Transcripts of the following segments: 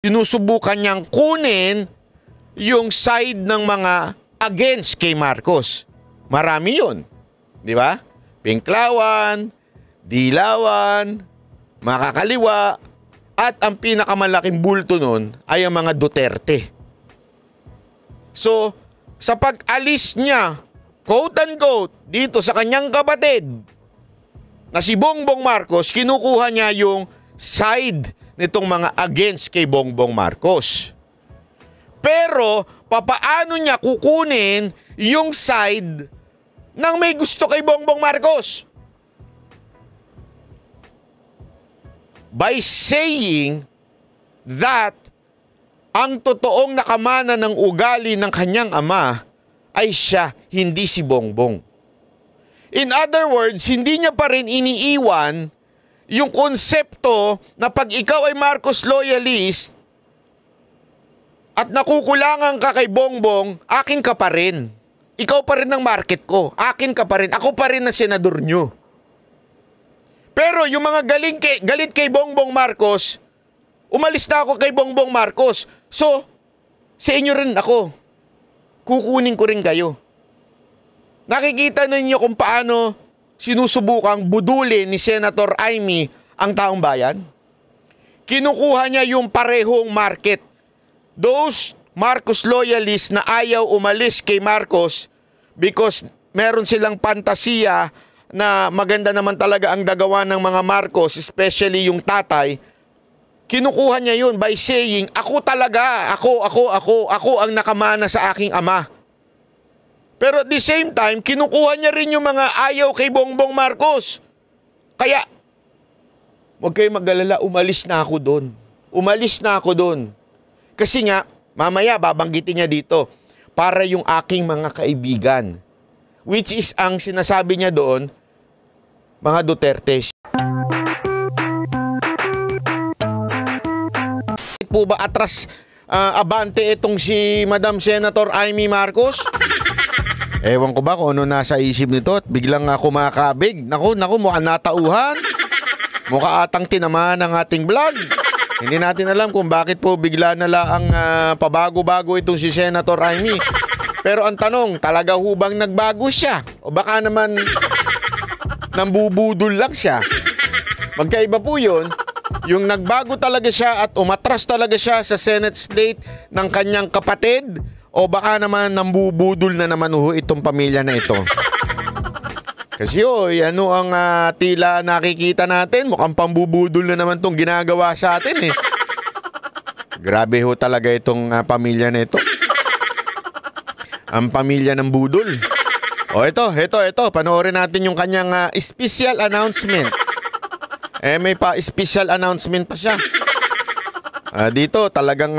sinusubukan niyang kunin yung side ng mga against kay Marcos. Marami yun. Di ba? Pinklawan, Dilawan, Makakaliwa, at ang pinakamalaking bulto nun ay ang mga Duterte. So, sa pag-alis niya, quote-unquote, dito sa kanyang kapatid na si Bongbong Marcos, kinukuha niya yung side nitong mga against kay Bongbong Marcos. Pero, papaano niya kukunin yung side ng may gusto kay Bongbong Marcos? By saying that ang totoong nakamana ng ugali ng kanyang ama ay siya, hindi si Bongbong. In other words, hindi niya pa rin iniiwan yung konsepto na pag ikaw ay Marcos loyalist at nakukulangan ka kay Bongbong, akin ka pa rin. Ikaw pa rin ang market ko. Akin ka pa rin. Ako pa rin ang senador nyo. Pero yung mga galit kay Bongbong Marcos, umalis na ako kay Bongbong Marcos. So, sa inyo rin ako. Kukunin ko rin kayo. Nakikita ninyo kung paano sinusubukang budulin ni Senator Amy ang taong bayan? Kinukuha niya yung parehong market. Those Marcos loyalists na ayaw umalis kay Marcos because meron silang pantasiya na maganda naman talaga ang dagawa ng mga Marcos, especially yung tatay, kinukuha niya yun by saying, ako talaga, ako ang nakamana sa aking ama. Pero at the same time, kinukuha niya rin yung mga ayaw kay Bongbong Marcos. Kaya, huwag kayo mag-alala, umalis na ako doon. Umalis na ako doon. Kasi nga, mamaya babanggitin niya dito, para yung aking mga kaibigan. Which is ang sinasabi niya doon, mga Duterte. Po ba atras abante itong si Madam Senator Amy Marcos? Ewan ko ba kung ano nasa isip nito at biglang ako makakabig. Naku, mukhang natauhan. Mukha atang tinamaan ng ating vlog. Hindi natin alam kung bakit po bigla na lang pabago-bago itong si Senator Amy. Pero ang tanong, talaga hubang nagbago siya? O baka naman nambubudol lang siya? Magkaiba po yun. Yung nagbago talaga siya at umatras talaga siya sa Senate slate ng kanyang kapatid, o baka naman nambubudol na naman itong pamilya na ito. Kasi ano ang tila nakikita natin, mukhang pambubudol na naman itong ginagawa sa atin eh. Grabe talaga itong pamilya na ito. Ang pamilya ng budol. Ito, panoorin natin yung kanyang special announcement. May special announcement pa siya. Dito talagang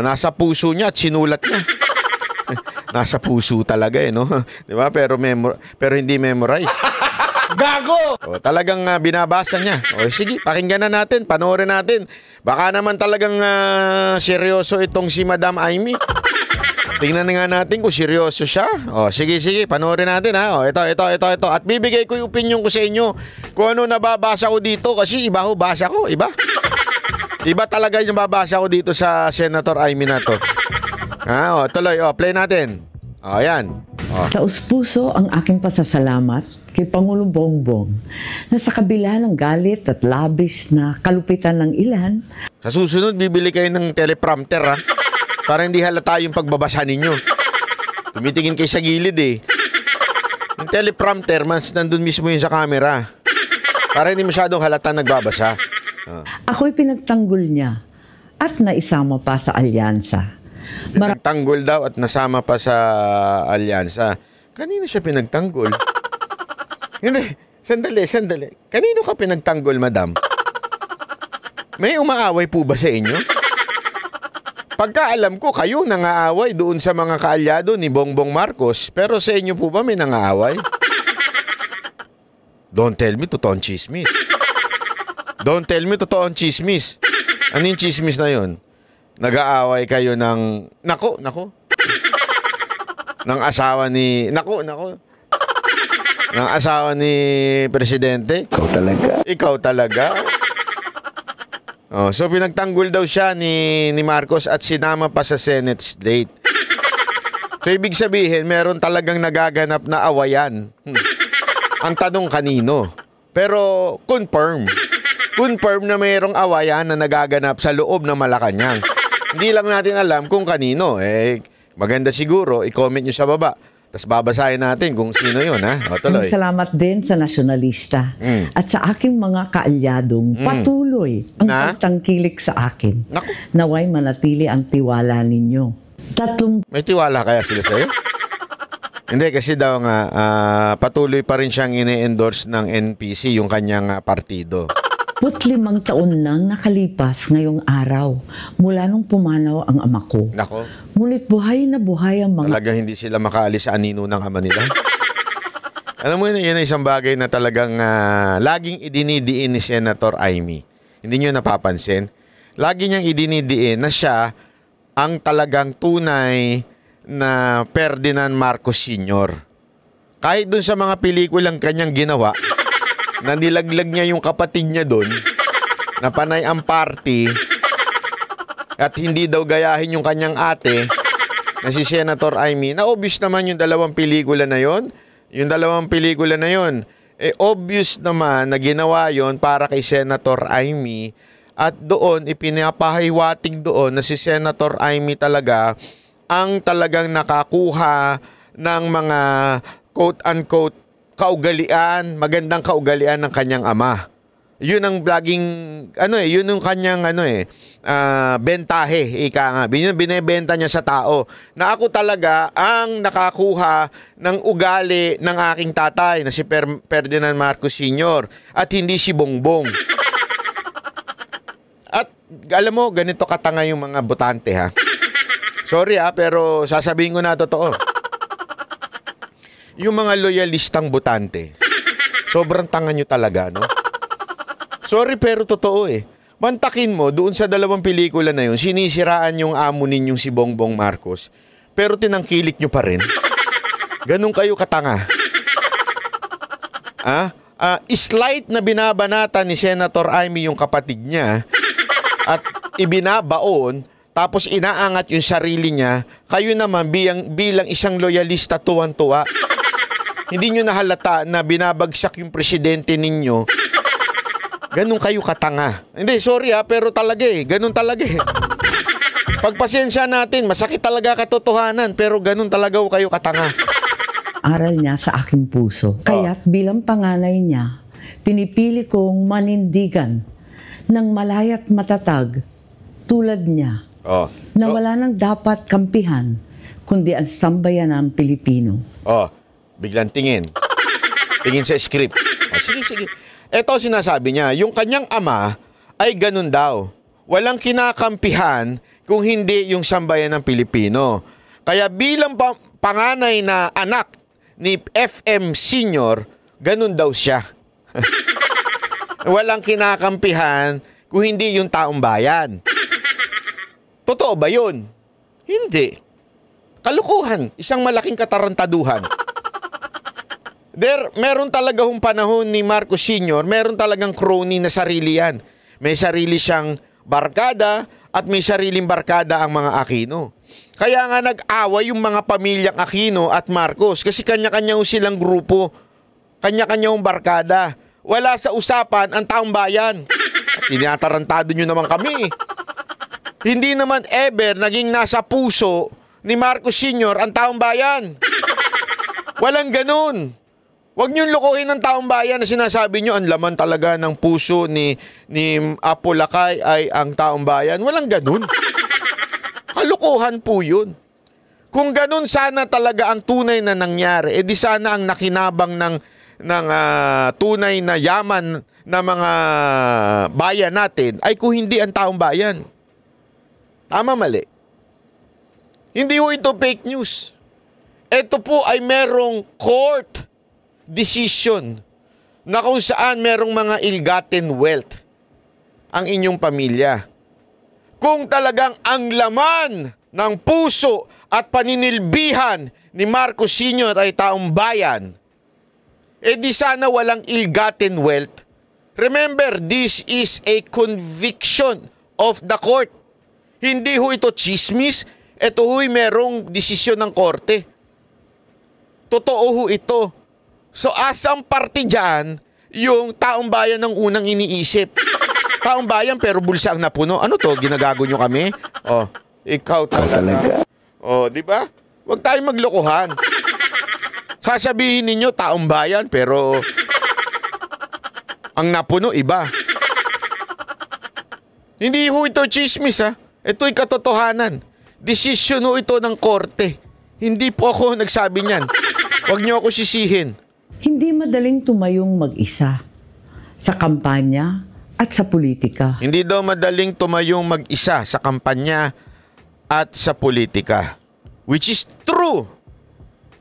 nasa puso niya at sinulat niya. Nasa puso talaga no? Di ba? Pero hindi memorize. Gago! Talagang binabasa niya. Sige, pakinggan na natin, panoorin natin. Baka naman talagang seryoso itong si Madam Amy. Tingnan nga natin kung seryoso siya. Sige, panoorin natin ha. Ito. At bibigay ko yung opinion ko sa inyo kung ano nababasa ko dito, kasi iba ho basa ko, iba. Iba talaga yung babasa ko dito sa Senator Amy na to. Tuloy, play natin. Ayan. Taus-puso ang aking pasasalamat kay Pangulong Bongbong na sa kabila ng galit at labis na kalupitan ng ilan. Sa susunod, bibili kayo ng teleprompter ha. Para hindi halata yung pagbabasa ninyo. Tumitingin kayo sa gilid eh. Yung teleprompter, mas nandun mismo yun sa camera. Para hindi masyadong halata nagbabasa. Ako'y pinagtanggol niya at naisama pa sa alyansa. Pinagtanggol daw at nasama pa sa alyansa. Kanino siya pinagtanggol? Hindi, sandali. Kanino ka pinagtanggol, madam? May umaaway po ba sa inyo? Pagkaalam ko, kayo nangaaway doon sa mga kaalyado ni Bongbong Marcos. Pero sa inyo po ba may nangaaway? Don't tell me totoong chismis. Don't tell me totoong chismis. Ano yung chismis na yun? Nag-aaway kayo ng... Nako. Ng asawa ni... Nako. Ng asawa ni Presidente? Ikaw talaga. Ikaw talaga? Oh, so pinagtanggol daw siya ni Marcos at sinama pa sa Senate slate. So ibig sabihin, meron talagang nagaganap na awayan. Ang tanong kanino? Pero confirm. Confirm na mayroong awayan na nagaganap sa loob ng Malacanang. Hindi lang natin alam kung kanino. Maganda siguro, i-comment nyo sa baba. Tapos babasahin natin kung sino yun, ha? O, tuloy. Salamat din sa nasyonalista at sa aking mga kaalyadong patuloy ang pagtangkilik sa akin. Naku. Naway manatili ang tiwala ninyo. May tiwala kaya sila sa'yo? Hindi, kasi daw nga, patuloy pa rin siyang ine-endorse ng NPC, yung kanyang partido. 35 taon nang nakalipas ngayong araw mula nung pumanaw ang ama ko. Nako. Ngunit buhay na buhay ang mga... Talagang hindi sila makaalis sa anino ng ama nila. Alam mo yun ay isang bagay na talagang laging idinidiin ni Senator Amy. Hindi nyo napapansin? Lagi niyang idinidiin na siya ang talagang tunay na Ferdinand Marcos Sr. Kahit dun sa mga pelikulang kanyang ginawa, na nilaglag niya yung kapatid niya doon, na panay ang party, at hindi daw gayahin yung kanyang ate, na si Senator Amy, na obvious naman yung dalawang pelikula na yon. Yung dalawang pelikula na yon, obvious naman na ginawa yon para kay Senator Amy, at doon, ipinapahiwatig doon na si Senator Amy talaga ang talagang nakakuha ng mga quote-unquote kaugalian, magandang kaugalian ng kanyang ama. Yun ang laging, yun yung kanyang, bentahe, ika nga. Binibenta niya sa tao. Na ako talaga ang nakakuha ng ugali ng aking tatay na si Ferdinand Marcos Sr. at hindi si Bongbong. At alam mo, ganito katanga yung mga botante, ha? Sorry, pero sasabihin ko na totoo. Yung mga loyalistang botante, sobrang tanga nyo talaga, no? Sorry, pero totoo Mantakin mo, doon sa dalawang pelikula na yun, sinisiraan yung amo ninyong si Bongbong Marcos, pero tinangkilik nyo pa rin. Ganun kayo katanga. Slight na binabanata ni Senator Amy yung kapatid niya, at ibinabaon, tapos inaangat yung sarili niya, kayo naman bilang isang loyalista tuwan-tuwa. Hindi nyo nahalata na binabagsak yung presidente ninyo. Ganun kayo katanga. Hindi, sorry pero talaga ganun talaga Pagpasensya natin, masakit talaga katotohanan, pero ganun talaga kayo katanga. Aral niya sa aking puso. Kaya't bilang panganay niya, pinipili kong manindigan ng malaya't matatag tulad niya na wala nang dapat kampihan kundi ang sambayanang Pilipino. Biglang tingin. Tingin sa script. Sige. Ito sinasabi niya, yung kanyang ama ay ganun daw. Walang kinakampihan kung hindi yung sambayan ng Pilipino. Kaya bilang panganay na anak ni FM Sr., ganun daw siya. Walang kinakampihan kung hindi yung taong bayan. Totoo ba yun? Hindi. Kalukuhan. Isang malaking katarantaduhan. Meron talaga hong panahon ni Marcos Sr., meron talagang crony na sarili yan. May sarili siyang barkada at may sariling barkada ang mga Aquino. Kaya nga nag-away yung mga pamilyang Aquino at Marcos kasi kanya-kanya silang grupo. Kanya-kanya barkada. Wala sa usapan ang taong bayan. At tinatarantado nyo naman kami. Hindi naman ever naging nasa puso ni Marcos Sr. ang taong bayan. Walang ganun. Huwag niyong lukuhin ng taong bayan na sinasabi niyo ang laman talaga ng puso ni Apo Lakay ay ang taong bayan. Walang ganun. Kalukuhan po yun. Kung ganun sana talaga ang tunay na nangyari, di sana ang nakinabang ng tunay na yaman na mga bayan natin ay kung hindi ang taong bayan. Tama, mali. Hindi ho ito fake news. Ito po ay merong court decision na kung saan merong mga ill-gotten wealth ang inyong pamilya. Kung talagang ang laman ng puso at paninilbihan ni Marcos Sr. ay taong bayan, di sana walang ill-gotten wealth Remember, this is a conviction of the court. Hindi ho ito chismis. Ito ho'y merong desisyon ng korte. Totoo ho ito. So asang parte dyan, yung taong bayan ng unang iniisip. Taong bayan pero bulsa ang napuno. Ano to? Ginagago nyo kami? Oh, ikaw talaga. Oh, di ba? Huwag tayong maglokohan. Sasabihin ninyo taong bayan pero ang napuno iba. Hindi ho ito chismis ha. Ito'y katotohanan. Desisyon ho ito ng korte. Hindi po ako nagsabi niyan. Huwag niyo ako sisihin. Hindi madaling tumayong mag-isa sa kampanya at sa politika. Hindi daw madaling tumayong mag-isa sa kampanya at sa politika. Which is true.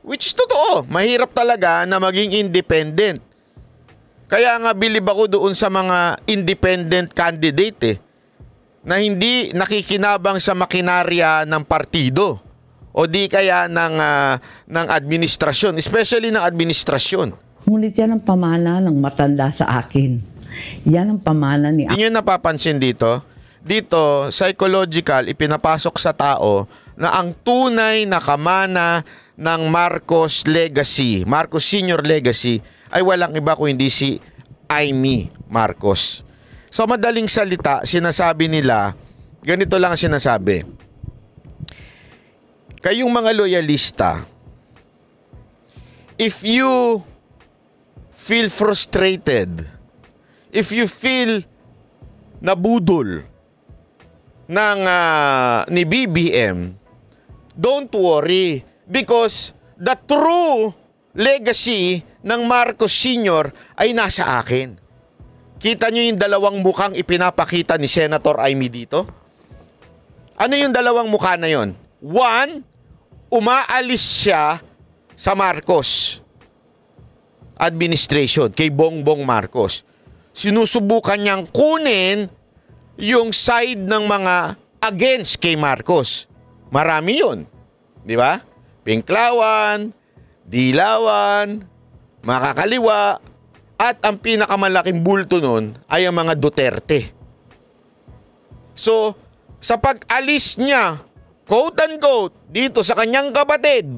Which is totoo. Mahirap talaga na maging independent. Kaya nga bilib ako doon sa mga independent candidate na hindi nakikinabang sa makinarya ng partido o di kaya ng administrasyon, especially ng administrasyon. Ngunit yan ang pamana ng matanda sa akin. Yan ang pamana ni... Hindi nyo napapansin dito? Dito, psychological, ipinapasok sa tao na ang tunay na kamana ng Marcos legacy, Marcos Sr. legacy, ay walang iba kung hindi si Amy Marcos. So madaling salita, sinasabi nila, ganito lang ang sinasabi. Kayong mga loyalista, if you feel frustrated, if you feel nabudol ni BBM, don't worry because the true legacy ng Marcos Sr. ay nasa akin. Kita nyo yung dalawang mukhang ipinapakita ni Senator Amy dito? Ano yung dalawang mukha na yon? One, umaalis siya sa Marcos administration, kay Bongbong Marcos. Sinusubukan niyang kunin yung side ng mga against kay Marcos. Marami yun. Di ba? Pinklawan, Dilawan, makakaliwa, at ang pinakamalaking bulto nun ay ang mga Duterte. So, sa pag-alis niya, quote-unquote, dito sa kanyang kapatid,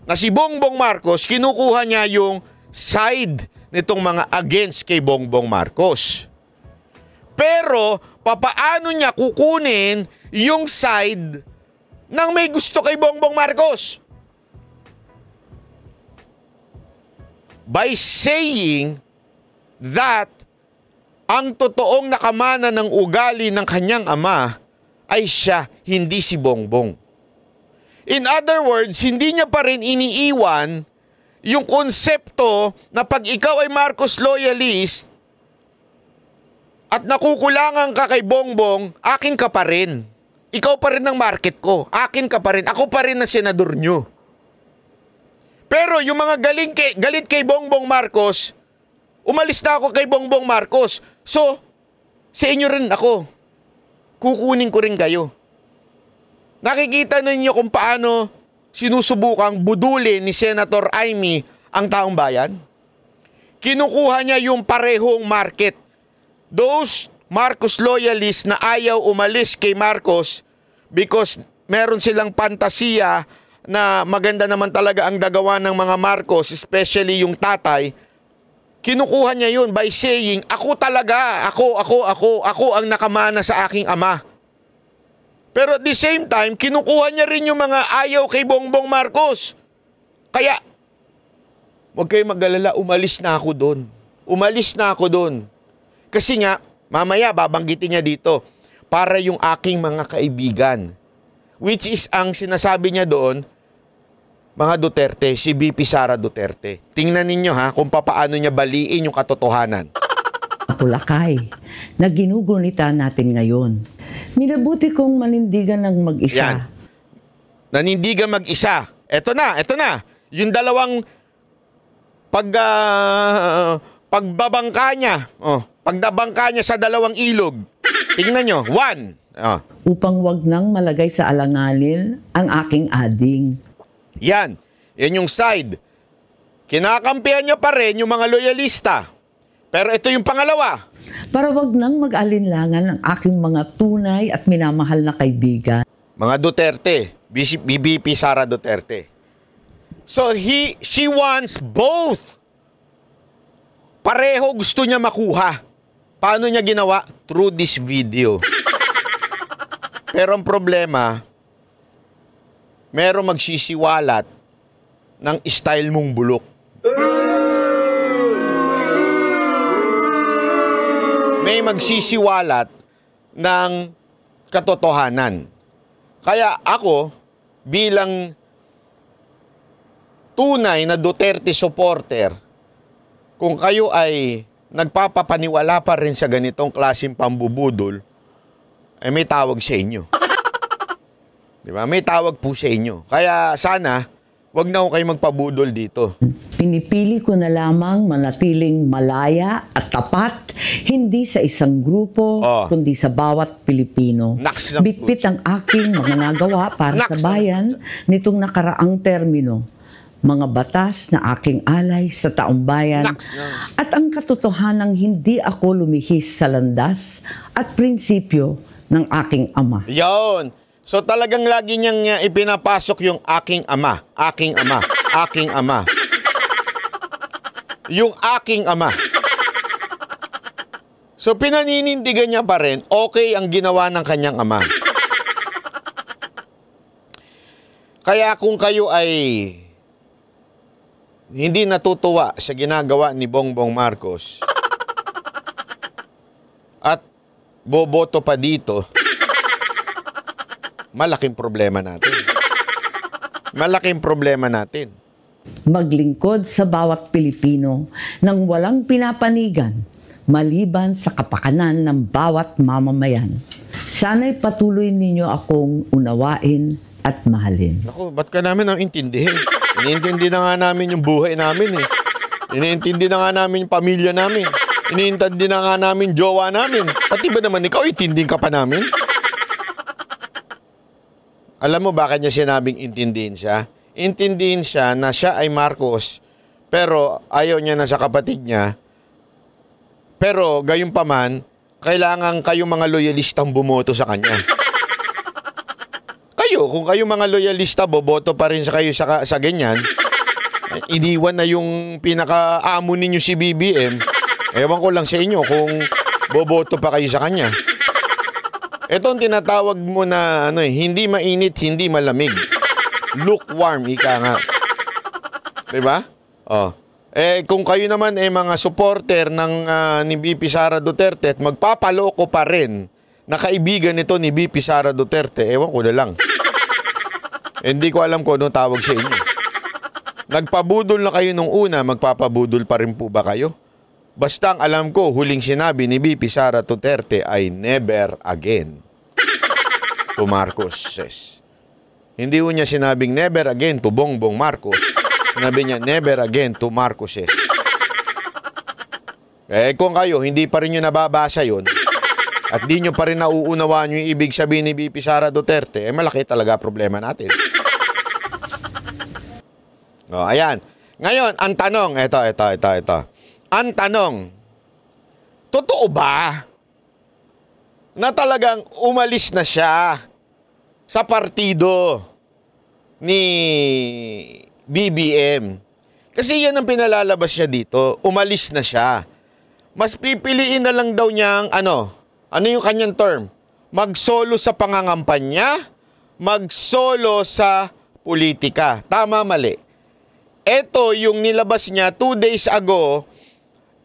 na si Bongbong Marcos, kinukuha niya yung side nitong mga against kay Bongbong Marcos. Pero, papaano niya kukunin yung side ng may gusto kay Bongbong Marcos? By saying that ang totoong nakamana ng ugali ng kanyang ama ay siya, hindi si Bongbong. In other words, hindi niya pa rin iniiwan yung konsepto na pag ikaw ay Marcos loyalist at nakukulangan ka kay Bongbong, akin ka pa rin. Ikaw pa rin ang market ko. Akin ka pa rin. Ako pa rin ang senador nyo. Pero yung mga galit kay Bongbong Marcos, umalis na ako kay Bongbong Marcos. So, sa inyo rin ako. Kukunin ko rin kayo. Nakikita ninyo kung paano sinusubukang budulin ni Senator Amy ang taong bayan? Kinukuha niya yung parehong market. Those Marcos loyalists na ayaw umalis kay Marcos because meron silang pantasiya na maganda naman talaga ang dagawa ng mga Marcos, especially yung tatay, kinukuha niya yun by saying, ako talaga, ako ang nakamana sa aking ama. Pero at the same time, kinukuha niya rin yung mga ayaw kay Bongbong Marcos. Kaya, huwag kayong mag-alala, umalis na ako doon. Umalis na ako doon. Kasi nga, mamaya babanggitin niya dito, para yung aking mga kaibigan. Which is ang sinasabi niya doon, mga Duterte, si VP Sara Duterte. Tingnan ninyo ha, kung paano niya baliin yung katotohanan. Pulakay na ginugunita natin ngayon. Minabuti kong manindigan ng mag-isa. Yan. Nanindigan mag-isa. Eto na. Yung dalawang pagbabangka niya. Pagdabangka niya sa dalawang ilog. Tingnan nyo. One. Upang wag nang malagay sa alanganin ang aking ading. Yan yung side. Kinakampihan niya pa rin yung mga loyalista. Pero ito yung pangalawa. Para wag nang mag-alinlangan ang aking mga tunay at minamahal na kaibigan. Mga Duterte, BBP Sara Duterte. So she wants both. Pareho gusto niya makuha. Paano niya ginawa? Through this video. Pero ang problema, merong magsisiwalat ng style mong bulok. May magsisiwalat ng katotohanan. Kaya ako, bilang tunay na Duterte supporter, kung kayo ay nagpapapaniwala pa rin sa ganitong klaseng pambubudol, ay may tawag sa inyo. Di ba? May tawag po sa inyo. Kaya sana, wag na ho kayo magpabudol dito. Pinipili ko na lamang manatiling malaya at tapat, hindi sa isang grupo, kundi sa bawat Pilipino. Bitbit ang aking mga nagawa para sa bayan nitong nakaraang termino. Mga batas na aking alay sa taong bayan at ang katotohanang hindi ako lumihis sa landas at prinsipyo ng aking ama. Yon. So talagang lagi niyang ipinapasok yung aking ama, aking ama, aking ama. Yung aking ama. So pinaninindigan niya pa rin, okay ang ginawa ng kanyang ama. Kaya kung kayo ay hindi natutuwa sa ginagawa ni Bongbong Marcos at boboto pa dito, malaking problema natin. Malaking problema natin. Maglingkod sa bawat Pilipino nang walang pinapanigan maliban sa kapakanan ng bawat mamamayan. Sana'y patuloy ninyo akong unawain at mahalin. Naku, ba't ka namin ang intindihin? Iniintindi na nga namin yung buhay namin eh. Iniintindi na nga namin yung pamilya namin. Iniintindi na nga namin jowa namin. Pati ba naman ikaw, intinding ka pa namin? Alam mo bakit niya sinabing intindihin siya? Intindihin siya na siya ay Marcos, pero ayaw niya na sa kapatid niya. Pero gayon pa man, kailangan kayong mga loyalistang bumoto sa kanya. Kung kayo mga loyalista, boboto pa rin sa kayo sa ganyan, iniwan na yung pinaka-amo ninyo si BBM, ewan ko lang sa inyo kung boboto pa kayo sa kanya. Ito ang tinatawag mo na hindi mainit, hindi malamig. Lukewarm, ika nga. Diba? Kung kayo naman mga supporter ng ni BP Sara Duterte at magpapaloko pa rin na kaibigan nito ni BP Sara Duterte, ewan ko na lang. Hindi ko alam kung anong tawag sa inyo. Nagpabudol na kayo nung una, magpapabudol pa rin po ba kayo? Basta ang alam ko, huling sinabi ni BP Sara Duterte ay never again to Marcos. Hindi ho niya sinabing never again to Bongbong Marcos. Sinabi niya never again to Marcoses. Kung kayo, hindi pa rin nyo nababasa yun, at di nyo pa rin nauunawaan yung ibig sabihin ni BP Sara Duterte, malaki talaga problema natin. Ayan. Ngayon, ang tanong, ito. Ang tanong, totoo ba na talagang umalis na siya sa partido ni BBM? Kasi yan ang pinalalabas niya dito, umalis na siya. Mas pipiliin na lang daw niyang, ano yung kanyang term? Mag-solo sa pangangampanya, mag-solo sa politika. Tama, mali? Ito yung nilabas niya 2 days ago,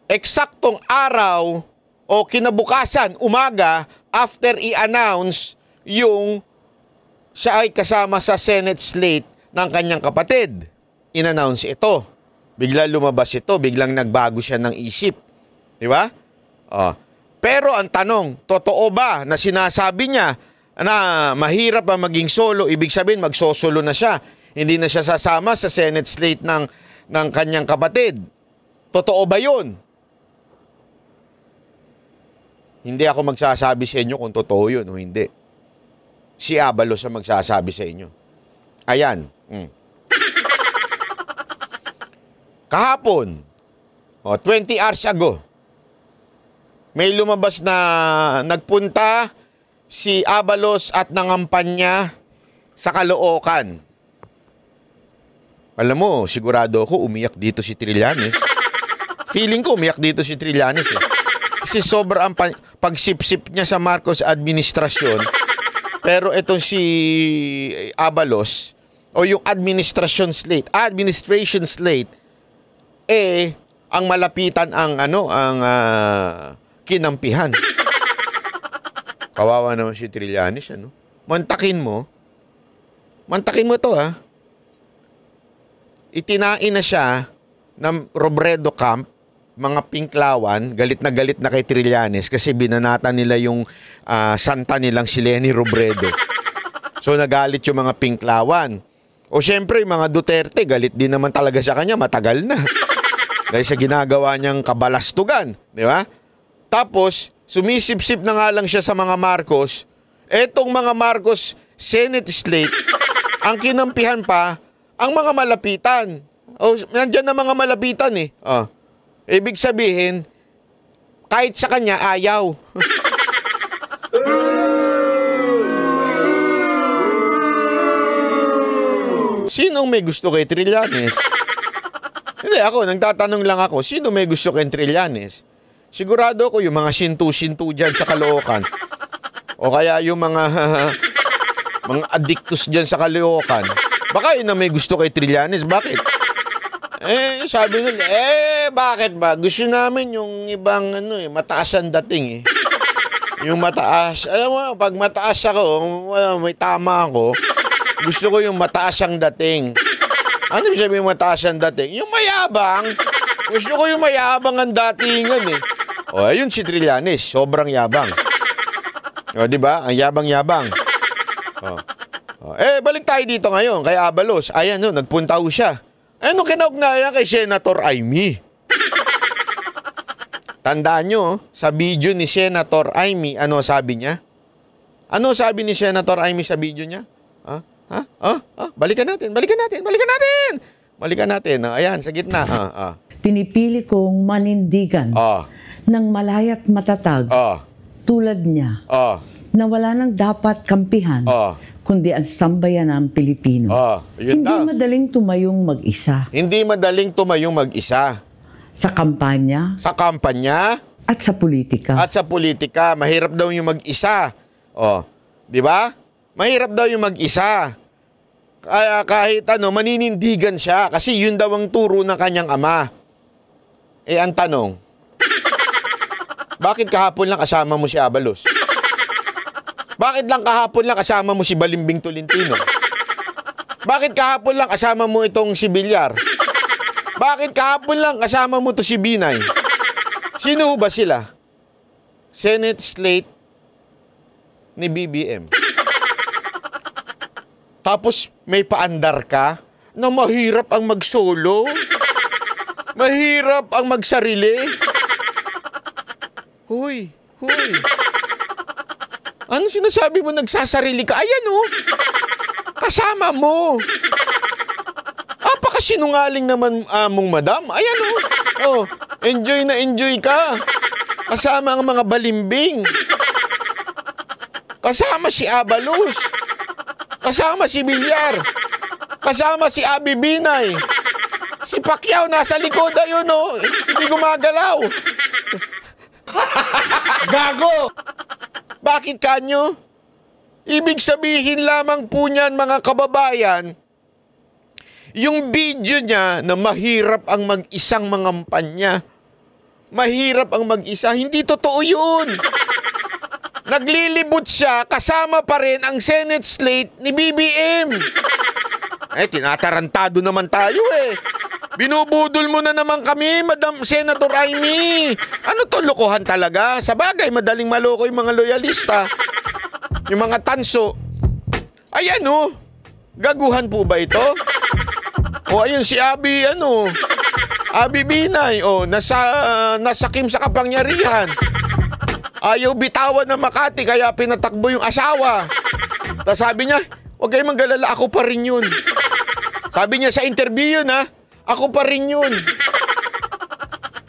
eksaktong araw o kinabukasan, umaga, after i-announce yung siya ay kasama sa Senate slate ng kanyang kapatid. In-announce ito. Bigla lumabas ito, biglang nagbago siya ng isip. Di ba? Pero ang tanong, totoo ba na sinasabi niya na mahirap ang maging solo, ibig sabihin magsosolo na siya. Hindi na siya sasama sa Senate slate ng kanyang kapatid. Totoo ba yun? Hindi ako magsasabi sa inyo kung totoo yun o hindi. Si Abalos ang magsasabi sa inyo. Ayan. Kahapon, 20 hours ago, may lumabas na nagpunta si Abalos at nangampanya sa Caloocan. Alam mo, sigurado ako umiyak dito si Trillanes. Feeling ko umiyak dito si Trillanes eh. Kasi sobrang pagsipsip niya sa Marcos administrasyon. Pero itong si Abalos o yung administration slate, ang malapitan ang kinampihan. Kawawa naman si Trillanes, Mantakin mo to, ha. Itinain na siya ng Robredo camp, mga Pinklawan, galit na kay Trillanes kasi binanatan nila yung santa nilang si Leni Robredo. So nagalit yung mga Pinklawan. O syempre, yung mga Duterte, galit din naman talaga sa kanya, matagal na. Dahil sa ginagawa niyang kabalastugan, di ba? Tapos, sumisip-sip na nga lang siya sa mga Marcos. Etong mga Marcos Senate slate, ang kinampihan pa, ang mga malapitan. Nandyan na mga malapitan eh. Ibig sabihin, kahit sa kanya, ayaw. Sinong may gusto kay Trillanes? Hindi, nagtatanong lang ako, sino may gusto kay Trillanes? Sigurado ko yung mga sintu-sintu dyan sa Caloocan. O kaya yung mga addictus dyan sa Caloocan. Baka yun na may gusto kay Trillanes. Bakit? Sabi nila, bakit ba? Gusto namin yung ibang mataas ang dating eh. Yung mataas. Alam mo, pag mataas ako, may tama ako, gusto ko yung mataas ang dating. Ano yung sabihin mataas ang dating? Yung mayabang. Gusto ko yung mayabang ang datingan eh. Ayun si Trillanes, sobrang yabang. Di ba? Ang yabang-yabang. Balik tayo dito ngayon kay Abalos. Ayan, nagpunta ho siya. Ano kinaugnayan kay Senator Amy? Tandaan nyo, sa video ni Senator Amy, ano sabi niya? Ano sabi ni Senator Amy sa video niya? Balikan natin. Ayan, sa gitna. Pinipili kong manindigan ng malayat matatag tulad niya na wala nang dapat kampihan kundi ang sambayan ng Pilipino. Hindi madaling tumayong mag-isa. Hindi madaling tumayong mag-isa. Sa kampanya. Sa kampanya. At sa politika. At sa politika. Mahirap daw yung mag-isa. Di ba? Mahirap daw yung mag-isa. Kaya kahit maninindigan siya. Kasi yun daw ang turo ng kanyang ama. Ang tanong, bakit kahapon lang kasama mo si Abalos? Bakit lang kahapon lang kasama mo si Balimbing Tolentino? Bakit kahapon lang kasama mo itong si Villar? Bakit kahapon lang kasama mo to si Binay? Sino ba sila? Senate slate ni BBM. Tapos may paandar ka na mahirap ang mag-solo. Mahirap ang magsarili. Huy. Ano sinasabi mo nagsasarili ka? Ayan kasama mo. Apakasinungaling naman mong madam. Ayan enjoy na enjoy ka. Kasama ang mga balimbing. Kasama si Abalos. Kasama si Villar. Kasama si Abi Binay. Si Pacquiao nasa likod ayun hindi gumagalaw. Gago! Bakit kanyo? Ibig sabihin lamang po niyan mga kababayan, yung video niya na mahirap ang mag-isang mangampanya, mahirap ang mag-isa, hindi totoo yun. Naglilibot siya, kasama pa rin ang Senate slate ni BBM. Tinatarantado naman tayo Binubudol mo na naman kami, Madam Senator Amy. Ano to, lokohan talaga? Sa bagay, madaling maloko yung mga loyalista. Yung mga tanso. Ayan gaguhan po ba ito? Ayun si Abi, Abi Binay, nasakim sa kapangyarihan. Ayaw bitawan ng Makati, kaya pinatakbo yung asawa. Tapos sabi niya, huwag kayong maggalala, ako pa rin yun. Sabi niya sa interview yun, ako pa rin yun.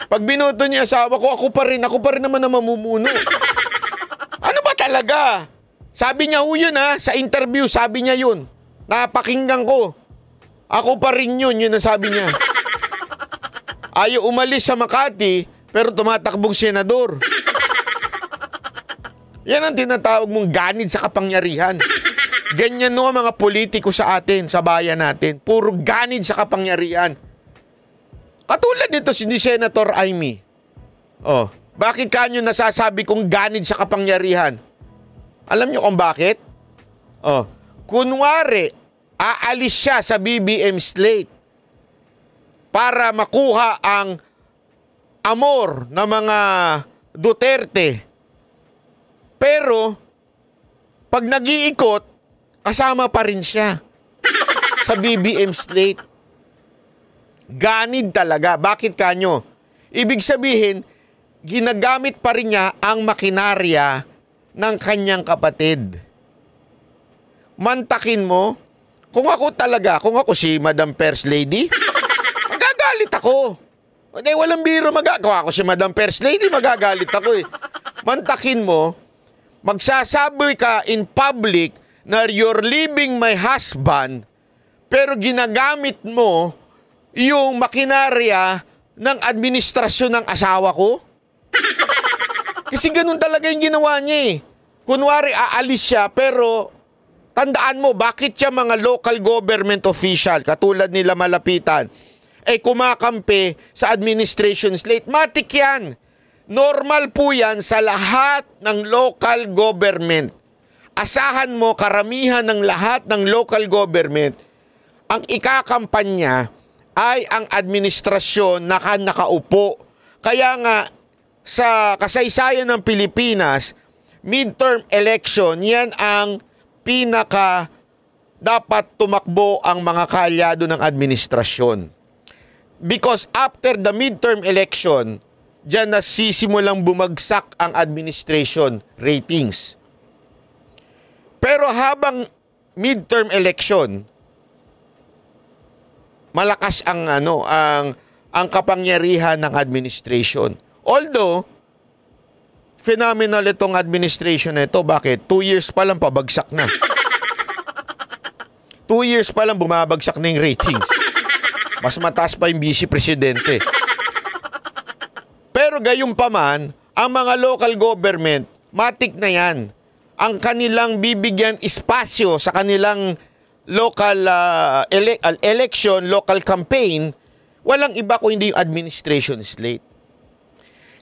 Pag binoto niya asawa ko, ako pa rin naman ang mamumuno. Ano ba talaga? Sabi niya yun sa interview, sabi niya yun. Napakinggan ko. Ako pa rin yun ang sabi niya. Ayaw umalis sa Makati, pero tumatakbong senador. Yan ang tinatawag mong ganid sa kapangyarihan. Ganyan ang mga politiko sa atin, sa bayan natin. Puro ganid sa kapangyarihan. Katulad nito si Senator Amy. Bakit kanyo nasasabi kong ganid sa kapangyarihan? Alam nyo kung bakit? Kunwari, aalis siya sa BBM slate para makuha ang amor ng mga Duterte. Pero, pag nag-iikot, kasama pa rin siya sa BBM slate. Ganid talaga. Bakit kanyo? Ibig sabihin, ginagamit pa rin niya ang makinarya ng kanyang kapatid. Mantakin mo, kung ako si Madam First Lady, magagalit ako. Walang biro kung ako si Madam First Lady, magagalit ako eh. Mantakin mo, magsasabi ka in public na you're leaving my husband, pero ginagamit mo yung makinarya ng administrasyon ng asawa ko? Kasi ganun talaga yung ginawa niya eh. Kunwari aalis siya, pero tandaan mo, bakit siya mga local government official, katulad nila Malapitan, kumakampi sa administration slate? Matik yan. Normal po yan sa lahat ng local government. Asahan mo, karamihan ng lahat ng local government, ang ikakampanya ay ang administrasyon na nakaupo. Kaya nga, sa kasaysayan ng Pilipinas, midterm election, yan ang pinaka dapat tumakbo ang mga kalyado ng administrasyon. Because after the midterm election, diyan na sisimulang bumagsak ang administration ratings. Pero habang midterm election, malakas ang kapangyarihan ng administration. Although phenomenal itong administration na ito. Bakit? 2 years pa lang pabagsak na. 2 years pa lang bumabagsak na yung ratings. Mas mataas pa yung vice presidente. Pero gayunpaman, ang mga local government, matik na yan. Ang kanilang bibigyan espasyo sa kanilang local election, local campaign, walang iba kundi yung administration slate.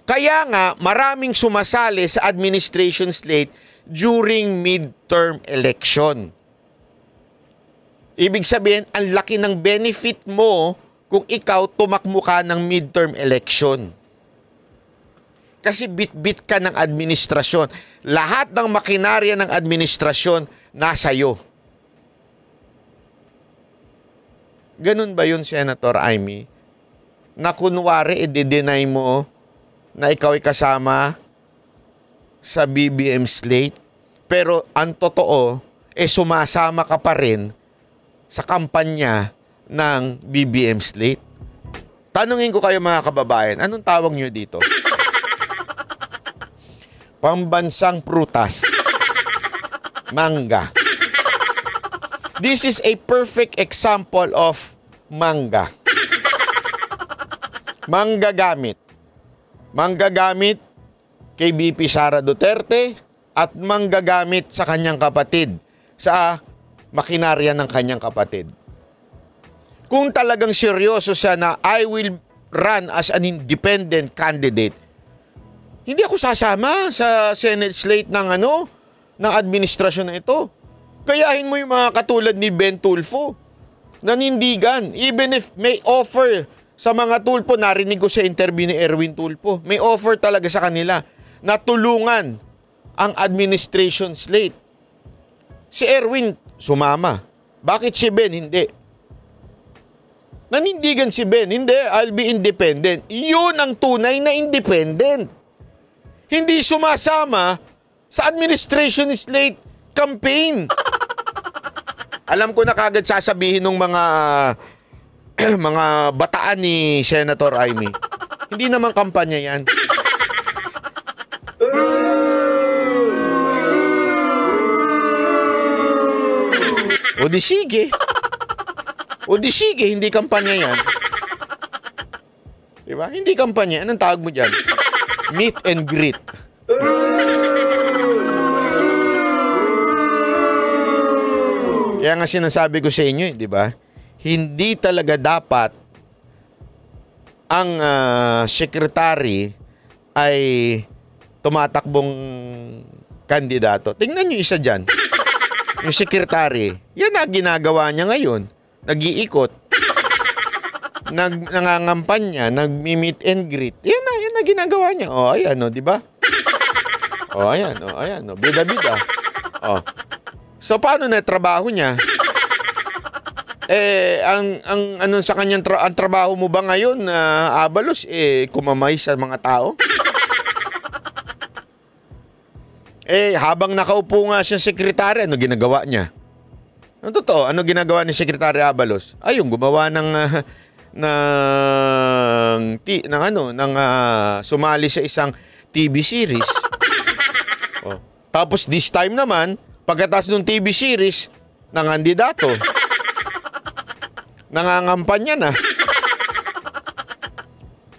Kaya nga, maraming sumasali sa administration slate during midterm election. Ibig sabihin, ang laki ng benefit mo kung ikaw tumakbo ka ng midterm election. Kasi bit-bit ka ng administrasyon. Lahat ng makinarya ng administrasyon nasa iyo. Ganun ba yun, Senator Amy? Na kunwari, i-deny mo na ikaw ay kasama sa BBM slate, pero ang totoo, sumasama ka pa rin sa kampanya ng BBM slate. Tanungin ko kayo mga kababayan, anong tawag nyo dito? Pambansang prutas. Mangga. This is a perfect example of mangga. Manggagamit. Manggagamit kay BP Sara Duterte at manggagamit sa kanyang kapatid, sa makinarya ng kanyang kapatid. Kung talagang seryoso siya na I will run as an independent candidate, hindi ako sasama sa Senate slate ng administrasyon na ito. Kayahin mo yung mga katulad ni Ben Tulfo, nanindigan. Even if may offer sa mga Tulfo, narinig ko sa interview ni Erwin Tulfo, may offer talaga sa kanila na tulungan ang administration slate. Si Erwin, sumama. Bakit si Ben, hindi? Nanindigan si Ben, hindi, I'll be independent. Yun ang tunay na independent. Hindi sumasama sa administration slate campaign. Alam ko na kagad sasabihin ng mga bataan ni Senator Amy. Hindi naman kampanya yan. O di sige. O di sige, hindi kampanya yan. Diba? Hindi kampanya. Anong tawag mo dyan? Meet and greet. Kaya nga sinasabi ko sa inyo, di ba? Hindi talaga dapat ang sekretary ay tumatakbong kandidato. Tingnan nyo isa dyan. Yung sekretary, yan na ginagawa niya ngayon. Nag-iikot. Nangangampanya, nag-meet and greet. Yan na ginagawa niya. O, ayan, o, di ba? O, ayan, o, bida-bida. O. So, paano na trabaho niya? Ang ano sa kanyang ang trabaho mo ba ngayon, Abalos, kumamay sa mga tao? Habang nakaupo nga siyang sekretary, ano ginagawa niya? Ano totoo? Ano ginagawa ni Sekretary Abalos? Yung gumawa ng sumali sa isang TV series. Oh. Tapos this time naman, pagkatapos ng TV series, nangandidato. Nangangampanya na.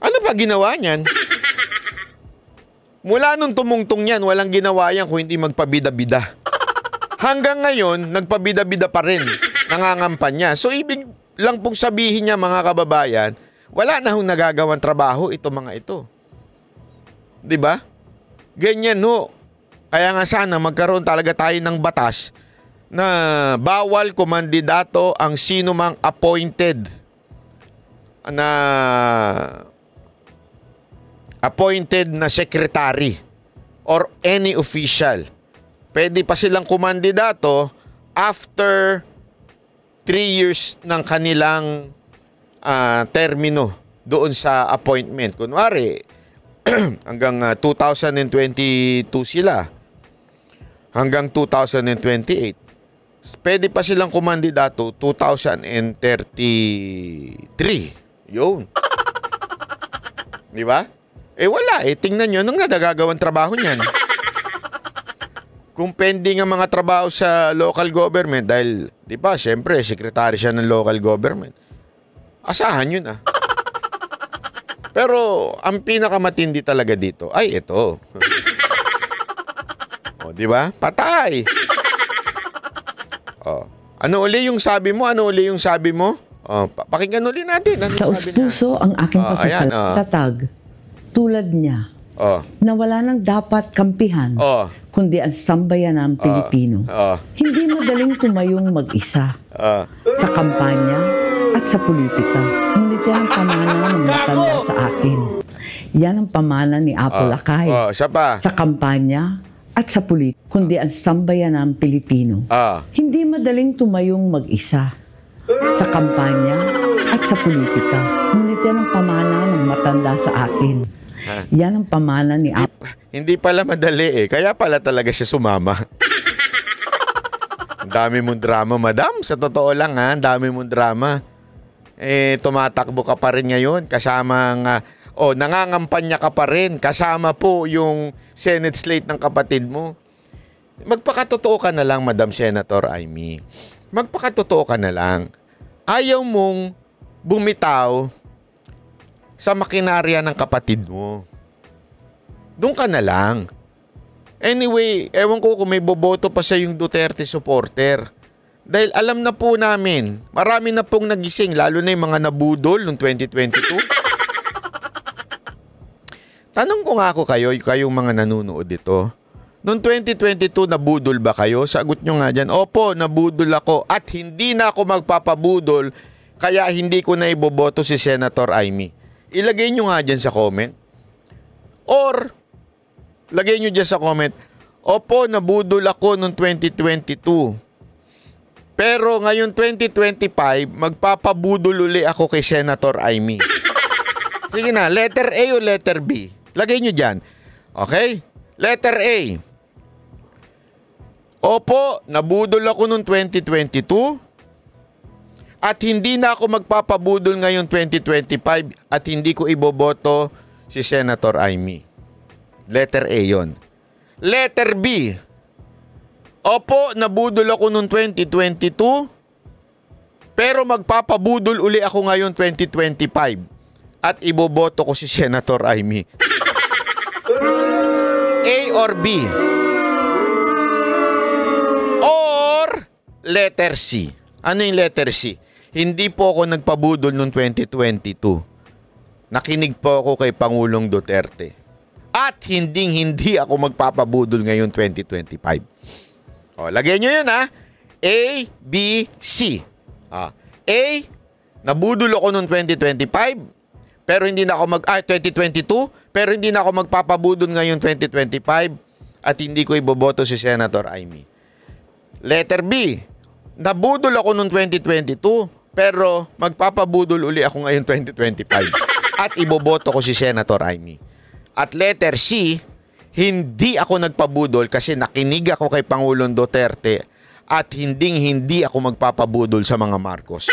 Ano pa ginawa niyan? Mula nung tumungtong yan, walang ginawa yan kung hindi magpabida-bida. Hanggang ngayon, nagpabida-bida pa rin. Nangangampanya. So, ibig lang pong sabihin niya, mga kababayan, wala na hong nagagawang trabaho ito mga ito. Diba? Ganyan ho. Kaya nga sana magkaroon talaga tayo ng batas na bawal kumandidato ang sino mang appointed na secretary or any official. Pwede pa silang kumandidato after 3 years ng kanilang termino doon sa appointment. Kunwari, hanggang 2022 sila. Hanggang 2028. Pwede pa silang kumandidato 2033. Yun. Di ba? Wala Tingnan nyo, anong nagagawang trabaho niyan? Kung pending ang mga trabaho sa local government, dahil, di ba, syempre, sekretary siya ng local government. Asahan yun Pero, ang pinakamatindi talaga dito, ay ito. O, di ba? Patay. O, ano uli yung sabi mo? O, pakinggan uli natin. Ano Taus-puso ang aking pagsasalatag. Tulad niya, na wala nang dapat kampihan, kundi ang sambayan ng Pilipino. Hindi madaling tumayong mag-isa sa kampanya at sa politika. Ngunit yan ang pamana ng matanda sa akin. Yan ang pamana ni Apple Akay sa kampanya at sa politika, kundi ang sambayan ng Pilipino. Hindi madaling tumayong mag-isa sa kampanya at sa politika. Ngunit yan ang pamana ng matanda sa akin. Yan ang pamana ni Apple. Hindi pala madali Kaya pala talaga siya sumama. Ang dami mong drama, madam. Sa totoo lang ang dami mong drama. Tumatakbo ka pa rin ngayon. Kasama nangangampanya ka pa rin. Kasama po yung Senate slate ng kapatid mo. Magpakatotoo ka na lang, Madam Senator Amy. Magpakatotoo ka na lang. Ayaw mong bumitaw sa makinarya ng kapatid mo. Doon ka na lang. Anyway, ewan ko kung may boboto pa sa yung Duterte supporter. Dahil alam na po namin, marami na pong nagising, lalo na yung mga nabudol noong 2022. Tanong ko nga ako kayong mga nanunood dito. Noong 2022, nabudol ba kayo? Sagot nyo nga dyan, opo, nabudol ako at hindi na ako magpapabudol kaya hindi ko na iboboto si Senator Amy. Ilagay nyo nga dyan sa comment. Or, lagay nyo dyan sa comment, opo, nabudol ako noong 2022. Pero ngayon 2025, magpapabudol uli ako kay Senator Amy. Sige na, letter A o letter B? Lagay nyo dyan. Okay? Letter A. Opo, nabudol ako noong 2022. At hindi na ako magpapabudol ngayon 2025 at hindi ko iboboto si Senator Amy. Letter A yon. Letter B. Opo, nabudol ako noong 2022, pero magpapabudol uli ako ngayon 2025 at iboboto ko si Senator Amy. A or B? Or letter C. Ano yung letter C? Hindi po ako nagpabudol noong 2022. Nakinig po ako kay Pangulong Duterte. At hindi ako magpapabudol ngayon 2025. O, lagyan nyo yun ha. A, B, C. A, nabudol ako noong 2025. Pero hindi na ako 2022, pero hindi na ako magpapabudol ngayon 2025 at hindi ko iboboto si Senator Amy. Letter B, nabudol ako noong 2022, pero magpapabudol uli ako ngayon 2025 at iboboto ko si Senator Amy. At letter C, hindi ako nagpabudol kasi nakinig ako kay Pangulong Duterte at hindi ako magpapabudol sa mga Marcos.